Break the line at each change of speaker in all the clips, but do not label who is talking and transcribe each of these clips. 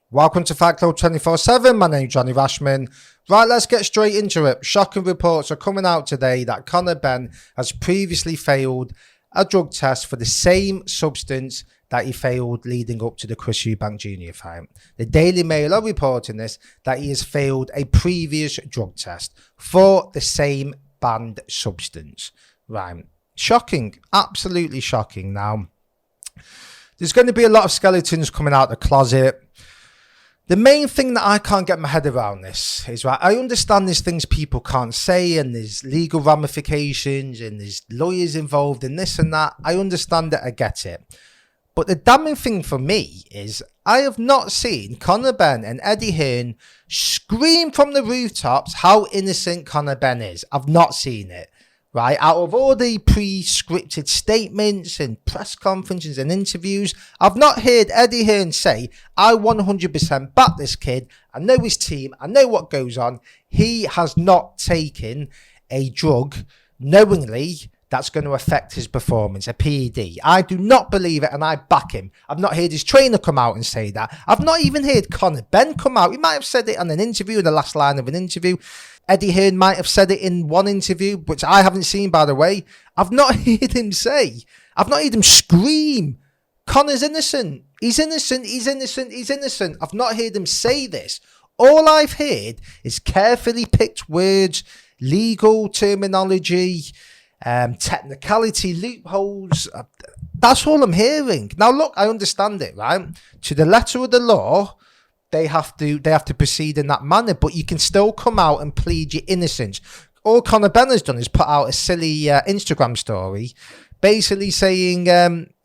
Welcome to Fight Club 24/7. My name's Johnny Rashman. Right, let's get straight into it. Shocking reports are coming out today that Conor Benn has previously failed a drug test for the same substance that he failed leading up to the Chris Eubank Jr. fight. The Daily Mail are reporting this, that he has failed a previous drug test for the same banned substance. Right, shocking, absolutely shocking. Now, there's going to be a lot of skeletons coming out the closet. The main thing that I can't get my head around this is, right, I understand there's things people can't say and there's legal ramifications and there's lawyers involved in this and that. I understand it, I get it. But the damning thing for me is I have not seen Conor Benn and Eddie Hearn scream from the rooftops how innocent Conor Benn is. I've not seen it. Right, out of all the pre-scripted statements and press conferences and interviews, I've not heard Eddie Hearn say, I 100% back this kid, I know his team, I know what goes on. He has not taken a drug knowingly that's going to affect his performance, a PED. I do not believe it and I back him. I've not heard his trainer come out and say that. I've not even heard Conor Benn come out. He might have said it on an interview, in the last line of an interview. Eddie Hearn might have said it in one interview, which I haven't seen, by the way. I've not heard him say. I've not heard him scream, Conor's innocent. He's innocent. He's innocent. He's innocent. I've not heard him say this. All I've heard is carefully picked words, legal terminology, technicality, loopholes. That's all I'm hearing. Now, look, I understand it, right? To the letter of the law, they have to proceed in that manner, but you can still come out and plead your innocence. All Conor Benn has done is put out a silly Instagram story, basically saying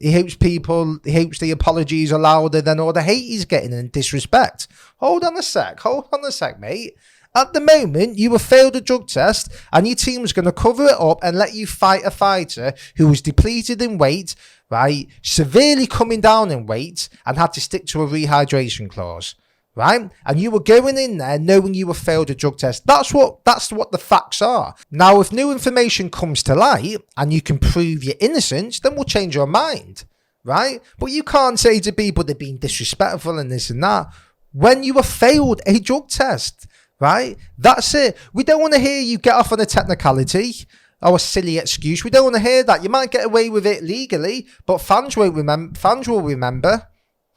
he hopes the apologies are louder than all the hate he's getting and disrespect. Hold on a sec, mate. At the moment, you have failed a drug test and your team was going to cover it up and let you fight a fighter who was depleted in weight, right, severely coming down in weight and had to stick to a rehydration clause. Right, and you were going in there knowing you have failed a drug test. That's what the facts are. Now, if new information comes to light and you can prove your innocence, then we'll change your mind, right? But you can't say to people they're being disrespectful and this and that when you have failed a drug test, right? That's it. We don't want to hear you get off on a technicality or a silly excuse. We don't want to hear that. You might get away with it legally, but fans will remember.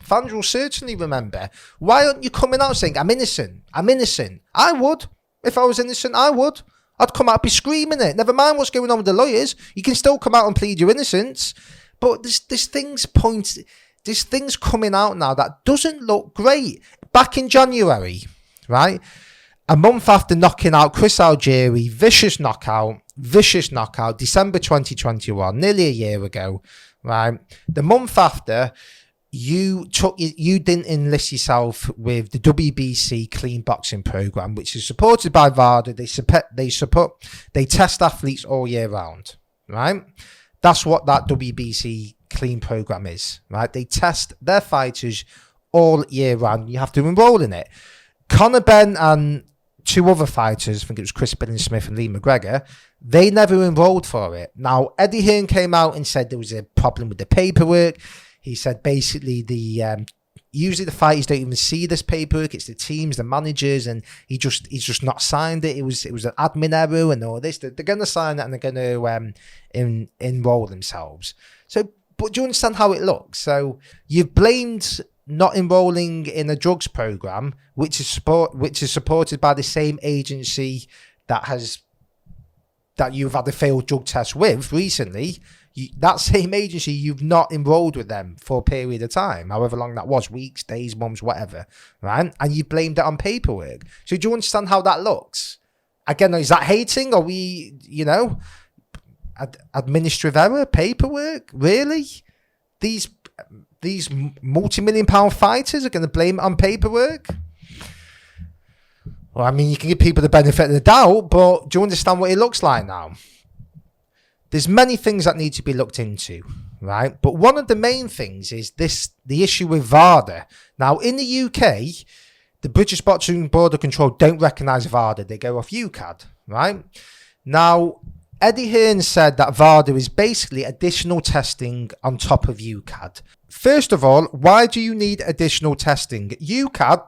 Fans will certainly remember. Why aren't you coming out saying, I'm innocent? I'm innocent. I would. If I was innocent, I would. I'd come out and be screaming it. Never mind what's going on with the lawyers. You can still come out and plead your innocence. But there's things coming out now that doesn't look great. Back in January, right? A month after knocking out Chris Algieri, vicious knockout, December 2021, nearly a year ago, right? The month after, you didn't enlist yourself with the WBC clean boxing program, which is supported by VADA. They test athletes all year round, right? That's what that WBC clean program is, right? They test their fighters all year round. You have to enroll in it. Conor Benn and two other fighters, I think it was Chris Smith and Lee McGregor, they never enrolled for it. Now, Eddie Hearn came out and said there was a problem with the paperwork. He said basically usually the fighters don't even see this paperwork. It's the teams, the managers, and he's just not signed it. It was an admin error and all this. They're going to sign it and they're going to enroll themselves. So, but do you understand how it looks? So you've blamed not enrolling in a drugs program, which is supported by the same agency that you've had a failed drug test with recently. That same agency, you've not enrolled with them for a period of time, however long that was, weeks, days, months, whatever, right? And you blamed it on paperwork. So do you understand how that looks? Again, is that hating? Or administrative error, paperwork? Really? These multi-million pound fighters are going to blame it on paperwork? Well, I mean, you can give people the benefit of the doubt, but do you understand what it looks like now? There's many things that need to be looked into, right? But one of the main things is the issue with VADA. Now, in the UK, the British Boxing Board of Control don't recognise VADA. They go off UCAD, right? Now, Eddie Hearn said that VADA is basically additional testing on top of UCAD. First of all, why do you need additional testing? UCAD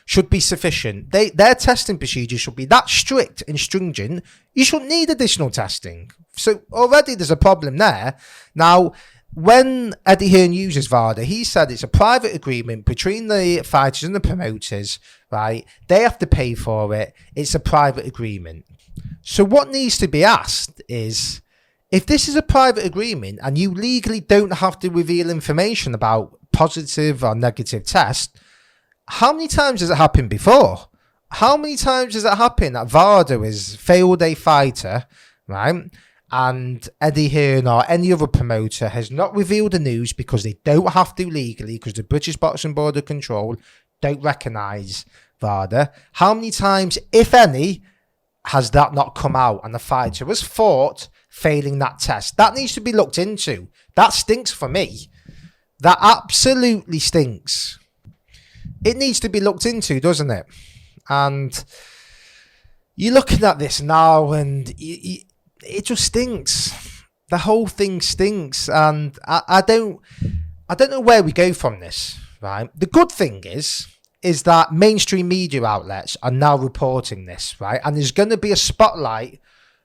should be sufficient. Their testing procedures should be that strict and stringent. You shouldn't need additional testing. So already there's a problem there. Now, when Eddie Hearn uses VADA, he said it's a private agreement between the fighters and the promoters, right? They have to pay for it. It's a private agreement. So what needs to be asked is, if this is a private agreement and you legally don't have to reveal information about positive or negative tests, how many times has it happened before? How many times has it happened that VADA has failed a fighter, right? And Eddie Hearn or any other promoter has not revealed the news because they don't have to legally, because the British Boxing Board of Control don't recognise VADA. How many times, if any, has that not come out and the fighter was fought failing that test? That needs to be looked into. That stinks for me. That absolutely stinks. It needs to be looked into, doesn't it? And you're looking at this now and it just stinks. The whole thing stinks, and I don't know where we go from this, right? The good thing is that mainstream media outlets are now reporting this, right? And there's going to be a spotlight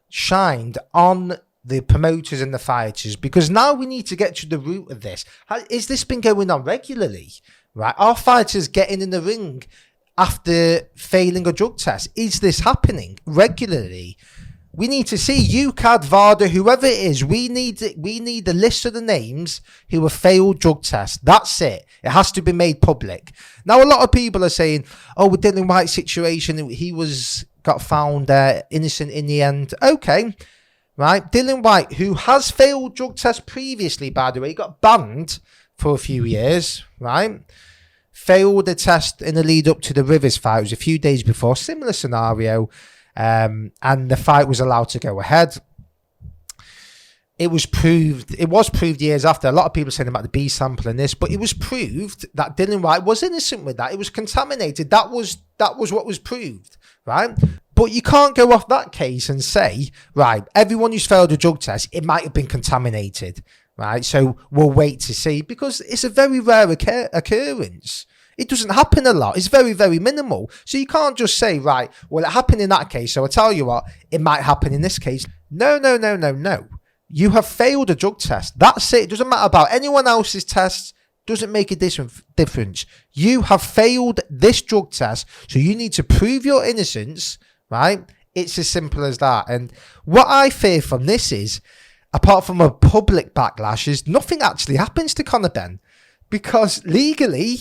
shined on the promoters and the fighters, because now we need to get to the root of this. Has this been going on regularly, right? Are fighters getting in the ring after failing a drug test? Is this happening regularly? We need to see UCAD, VADA, whoever it is. We need the list of the names who have failed drug tests. That's it. It has to be made public. Now, a lot of people are saying, "Oh, with Dillian Whyte's situation, he got found innocent in the end." Okay, right. Dillian Whyte, who has failed drug tests previously, by the way, got banned for a few years, right? Failed a test in the lead up to the Rivers fight. It was a few days before. Similar scenario. And the fight was allowed to go ahead. It was proved years after. A lot of people saying about the B sample and this, but it was proved that Dillian Whyte was innocent with that. It was contaminated. That was what was proved, right? But you can't go off that case and say, right, everyone who's failed a drug test, it might have been contaminated, right? So we'll wait to see, because it's a very rare occurrence. It doesn't happen a lot. It's very, very minimal. So you can't just say, right, well, it happened in that case, so I tell you what, it might happen in this case. No. You have failed a drug test. That's it. It doesn't matter about anyone else's tests. Doesn't make a difference. You have failed this drug test, so you need to prove your innocence, right? It's as simple as that. And what I fear from this is, apart from a public backlash, is nothing actually happens to Conor Benn, because legally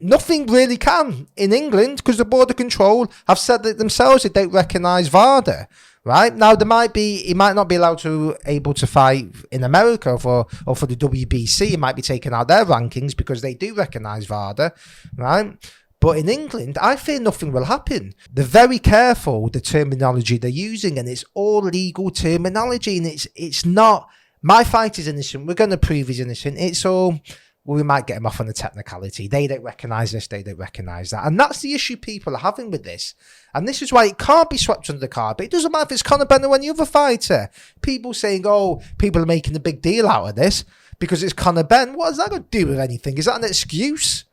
nothing really can in England, because the Board of Control have said that themselves they don't recognise VADA. Right now, he might not be able to fight in America or for the WBC. He might be taken out their rankings because they do recognise VADA, right? But in England, I fear nothing will happen. They're very careful the terminology they're using, and it's all legal terminology, and it's not my fight is innocent. We're going to prove he's innocent. It's all, well, we might get him off on the technicality. They don't recognise this, they don't recognise that. And that's the issue people are having with this. And this is why it can't be swept under the carpet. It doesn't matter if it's Conor Benn or any other fighter. People saying, oh, people are making a big deal out of this because it's Conor Benn. What has that got to do with anything? Is that an excuse?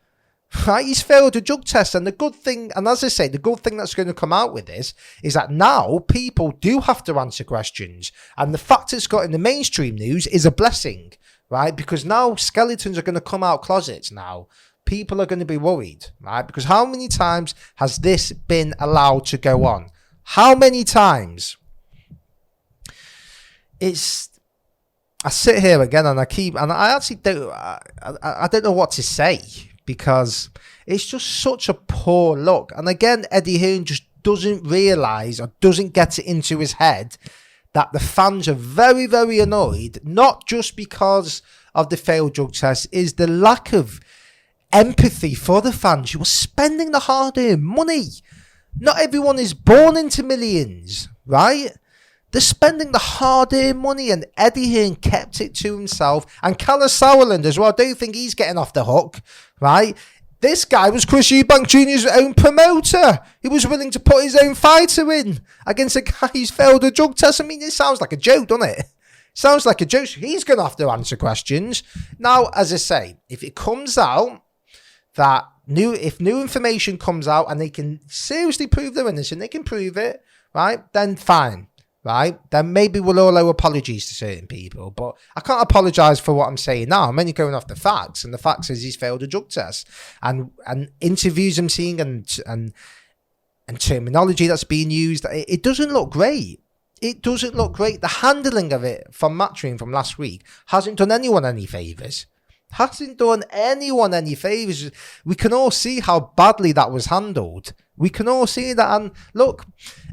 Right? He's failed a drug test. And the good thing, and as I say, the good thing that's going to come out with this is that now people do have to answer questions. And the fact it's got in the mainstream news is a blessing. Right? Because now skeletons are going to come out closets now. People are going to be worried, right? Because how many times has this been allowed to go on? How many times? I sit here again and I actually don't, I don't know what to say, because it's just such a poor look. And again, Eddie Hearn just doesn't realise or doesn't get it into his head that the fans are very, very annoyed, not just because of the failed drug test, is the lack of empathy for the fans who are spending the hard-earned money. Not everyone is born into millions, right? They're spending the hard-earned money, and Eddie Hearn kept it to himself. And Callum Sauerland as well, I don't think he's getting off the hook, right? This guy was Chris Eubank Jr.'s own promoter. He was willing to put his own fighter in against a guy who's failed a drug test. I mean, it sounds like a joke, doesn't it? Sounds like a joke. He's going to have to answer questions. Now, as I say, if it comes out that if new information comes out and they can seriously prove they're innocent, they can prove it, right? Then fine, right? Then maybe we'll all owe apologies to certain people. But I can't apologise for what I'm saying now. I'm only going off the facts, and the facts is he's failed a drug test. And interviews I'm seeing and terminology that's being used, it doesn't look great. It doesn't look great. The handling of it from Matchroom from last week hasn't done anyone any favours. Hasn't done anyone any favours. We can all see how badly that was handled. We can all see that. And look,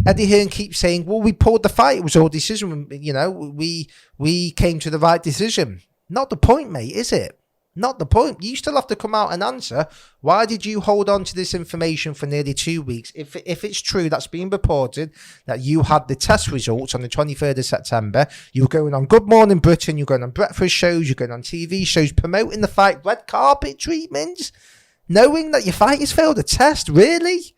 Eddie Hearn keeps saying, well, we pulled the fight. It was our decision. You know, we came to the right decision. Not the point, mate, is it? Not the point. You still have to come out and answer. Why did you hold on to this information for nearly 2 weeks? If it's true that's been reported that you had the test results on the 23rd of September, you were going on Good Morning Britain, you're going on breakfast shows, you're going on TV shows, promoting the fight, red carpet treatments, knowing that your fight has failed a test, really?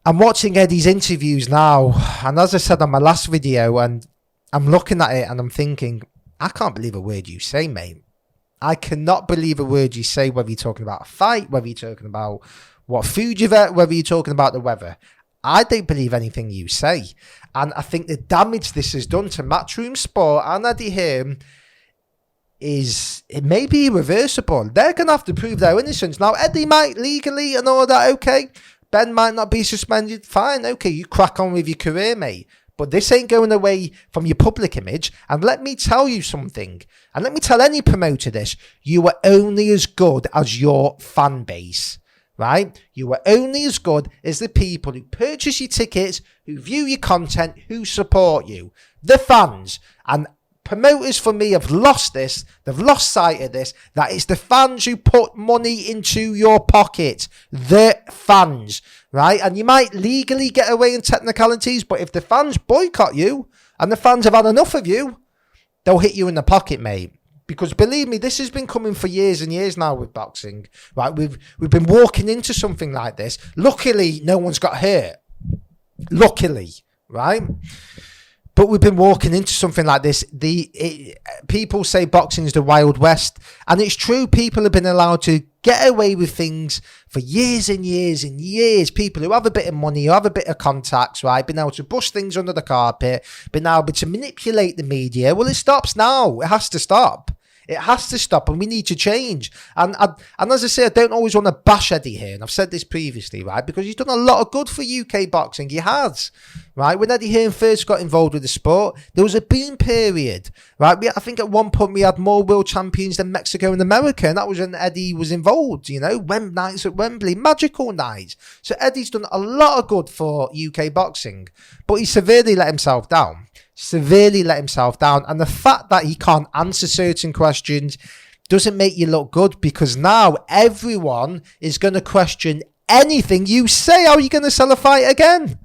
I'm watching Eddie's interviews now, and as I said on my last video, and I'm looking at it and I'm thinking, I can't believe a word you say, mate. I cannot believe a word you say, whether you're talking about a fight, whether you're talking about what food you've ate, whether you're talking about the weather. I don't believe anything you say. And I think the damage this has done to Matchroom Sport and Eddie Hearn it may be irreversible. They're going to have to prove their innocence. Now, Eddie might legally and all that, okay. Ben might not be suspended. Fine, okay, you crack on with your career, mate. But this ain't going away from your public image. And let me tell you something. And let me tell any promoter this. You are only as good as your fan base. Right? You are only as good as the people who purchase your tickets, who view your content, who support you. The fans. And promoters for me have lost this. They've lost sight of this. That it's the fans who put money into your pocket. The fans. Right? And you might legally get away in technicalities, but if the fans boycott you and the fans have had enough of you, they'll hit you in the pocket, mate. Because believe me, this has been coming for years and years now with boxing. Right? We've been walking into something like this. Luckily, no one's got hurt. Luckily, right? But we've been walking into something like this. People say boxing is the Wild West. And it's true, people have been allowed to get away with things for years and years and years. People who have a bit of money, who have a bit of contacts, right? Been able to brush things under the carpet, been able to manipulate the media. Well, it stops now. It has to stop. It has to stop, and we need to change. And as I say, I don't always want to bash Eddie here, and I've said this previously, right? Because he's done a lot of good for UK boxing. He has, right? When Eddie Hearn first got involved with the sport, there was a boom period, right? I think at one point we had more world champions than Mexico and America, and that was when Eddie was involved, you know, nights at Wembley, magical nights. So Eddie's done a lot of good for UK boxing, but he severely let himself down. And the fact that he can't answer certain questions doesn't make you look good, because now everyone is going to question anything you say. How are you going to sell a fight again?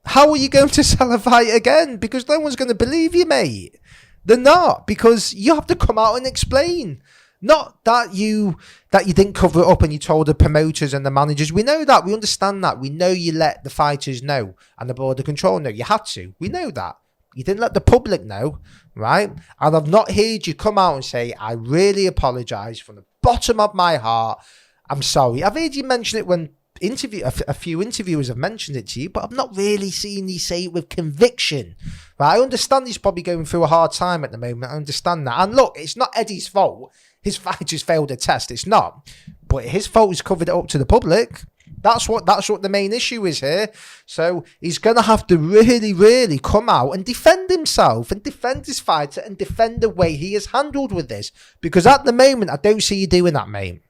How are you going to sell a fight again? Because no one's going to believe you, mate. They're not, because you have to come out and explain. Not that you didn't cover it up and you told the promoters and the managers. We know that. We understand that. We know you let the fighters know and the board of control know. You had to. We know that. You didn't let the public know, right? And I've not heard you come out and say, I really apologise from the bottom of my heart. I'm sorry. I've heard you mention it when a few interviewers have mentioned it to you, but I've not really seen you say it with conviction. Right? I understand he's probably going through a hard time at the moment. I understand that. And look, it's not Eddie's fault. His fight just failed a test. It's not. But his fault is covered it up to the public. That's what the main issue is here. So he's going to have to really, really come out and defend himself and defend his fighter and defend the way he has handled with this. Because at the moment, I don't see you doing that, mate.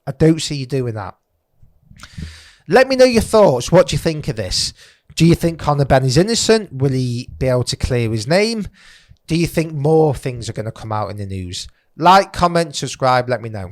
I don't see you doing that. Let me know your thoughts. What do you think of this? Do you think Conor Benn is innocent? Will he be able to clear his name? Do you think more things are going to come out in the news? Like, comment, subscribe, let me know.